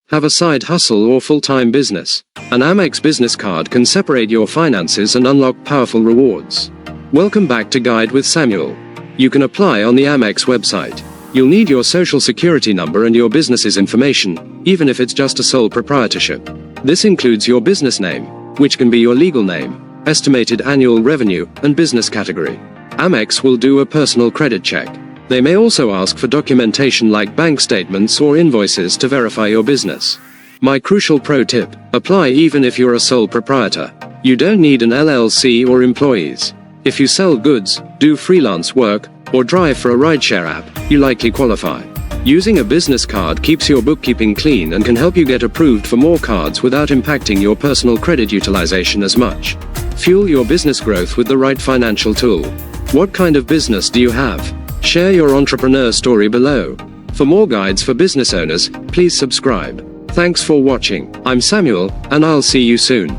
Have a side hustle or full-time business? An Amex business card can separate your finances and unlock powerful rewards. Welcome back to Guide with Samuel. You can apply on the Amex website. You'll need your social security number and your business's information, even if it's just a sole proprietorship. This includes your business name, which can be your legal name, estimated annual revenue, and business category. Amex will do a personal credit check. They may also ask for documentation like bank statements or invoices to verify your business. My crucial pro tip: apply even if you're a sole proprietor. You don't need an LLC or employees. If you sell goods, do freelance work, or drive for a rideshare app, you likely qualify. Using a business card keeps your bookkeeping clean and can help you get approved for more cards without impacting your personal credit utilization as much. Fuel your business growth with the right financial tool. What kind of business do you have? Share your entrepreneur story below. For more guides for business owners, please subscribe. Thanks for watching. I'm Samuel, and I'll see you soon.